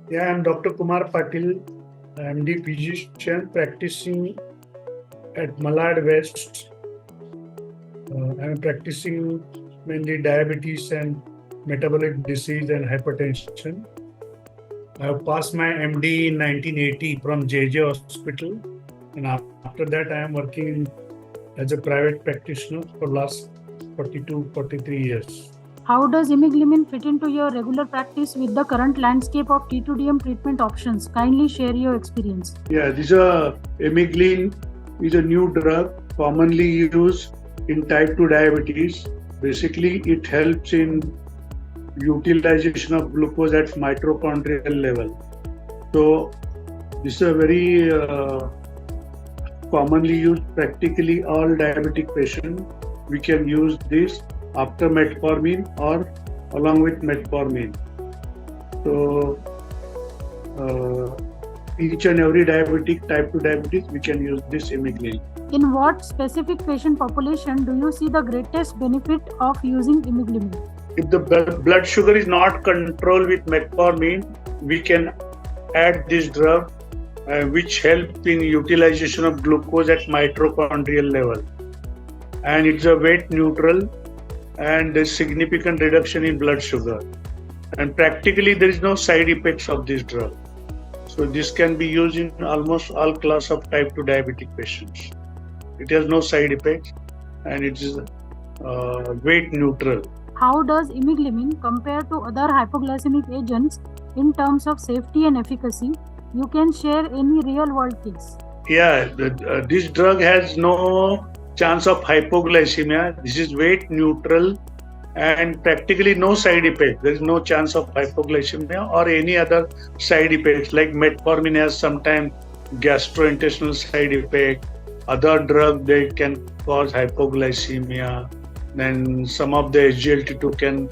Yeah, I'm Dr. Kumar Patil, MD physician practicing at Malad West. I'm practicing mainly diabetes and metabolic disease and hypertension. I have passed my MD in 1980 from JJ Hospital, and after that, I am working as a private practitioner for last 43 years. How does Imeglimin fit into your regular practice with the current landscape of T2DM treatment options? Kindly share your experience. Yeah, Imeglimin is a new drug commonly used in type 2 diabetes. Basically, it helps in utilization of glucose at mitochondrial level. So, this is a very commonly used. Practically all diabetic patients, we can use this after metformin or along with metformin. So, each and every diabetic, type 2 diabetes, we can use this Imeglimin. In what specific patient population do you see the greatest benefit of using Imeglimin? If the blood sugar is not controlled with metformin, we can add this drug which helps in utilization of glucose at mitochondrial level. And it's a weight neutral and there's significant reduction in blood sugar. And practically there is no side effects of this drug. So this can be used in almost all class of type 2 diabetic patients. It has no side effects and it is weight neutral. How does Imeglimin compare to other hypoglycemic agents in terms of safety and efficacy? You can share any real world case. Yeah, this drug has no chance of hypoglycemia. This is weight neutral and practically no side effect. There is no chance of hypoglycemia or any other side effects like metformin has sometimes gastrointestinal side effect. Other drugs, they can cause hypoglycemia. Then some of the SGLT2 can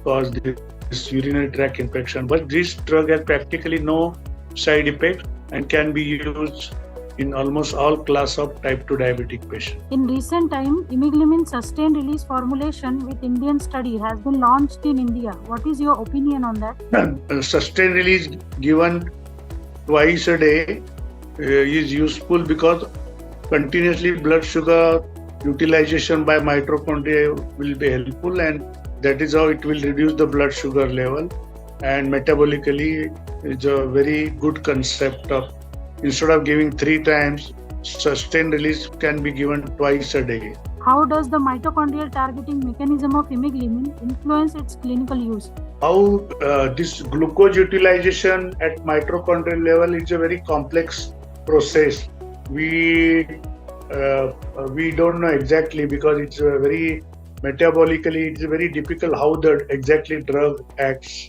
cause this urinary tract infection. But this drug has practically no side effect and can be used in almost all class of type 2 diabetic patients. In recent time, Imeglimin sustained release formulation with Indian study has been launched in India. What is your opinion on that? Sustained release given twice a day is useful because continuously blood sugar utilization by mitochondria will be helpful, and that is how it will reduce the blood sugar level. And metabolically, it's a very good concept of instead of giving 3 times, sustained release can be given twice a day. How does the mitochondrial targeting mechanism of Imeglimin influence its clinical use? How this glucose utilization at mitochondrial level is a very complex process. We don't know exactly because it's very metabolically, it's very difficult how the exactly drug acts.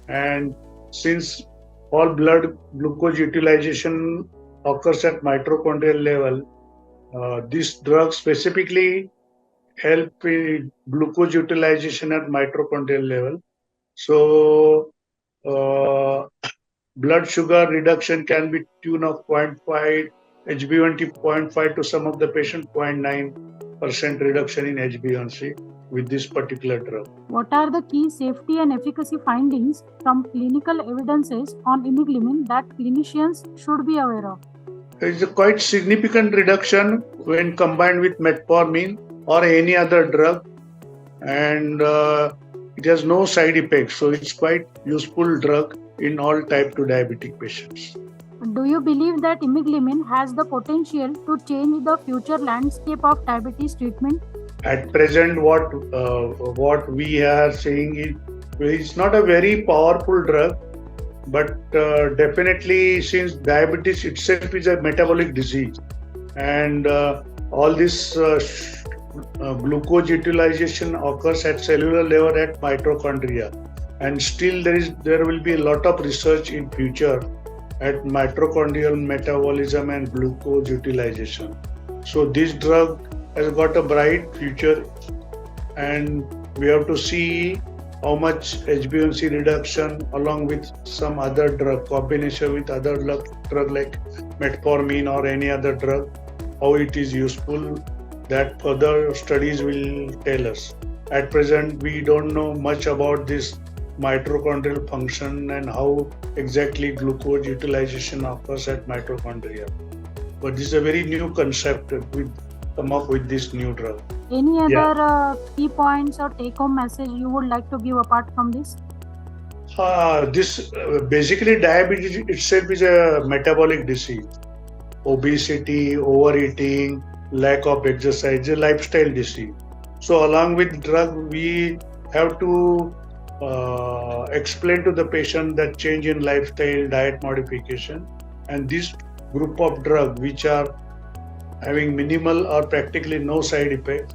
And since all blood glucose utilization occurs at mitochondrial level, this drug specifically help in glucose utilization at mitochondrial level. So blood sugar reduction can be tune of 0.5, HbA1c 0.5 to some of the patient 0.9% reduction in HbA1c with this particular drug. What are the key safety and efficacy findings from clinical evidences on Imeglimin that clinicians should be aware of? There is a quite significant reduction when combined with metformin or any other drug, and it has no side effects. So it's quite useful drug in all type 2 diabetic patients. Do you believe that Imeglimin has the potential to change the future landscape of diabetes treatment? At present, what we are saying is it's not a very powerful drug, but definitely since diabetes itself is a metabolic disease, and all this glucose utilization occurs at cellular level at mitochondria, and still there will be a lot of research in future at mitochondrial metabolism and glucose utilization. So this drug has got a bright future, and we have to see how much HbA1c reduction along with some other drug, combination with other drug like metformin or any other drug, how it is useful. That further studies will tell us. At present, we don't know much about this mitochondrial function and how exactly glucose utilization occurs at mitochondria. But this is a very new concept that we come up with this new drug. Any Yeah. other key points or take-home message you would like to give apart from this? This basically diabetes itself is a metabolic disease. Obesity, overeating, lack of exercise, a lifestyle disease. So, along with drug, we have to explain to the patient that change in lifestyle, diet modification, and this group of drug which are having minimal or practically no side effects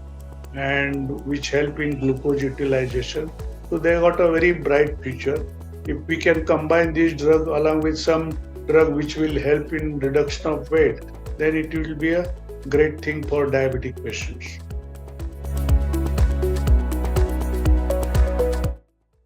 and which help in glucose utilization. So they got a very bright future. If we can combine this drug along with some drug which will help in reduction of weight, then it will be a great thing for diabetic patients.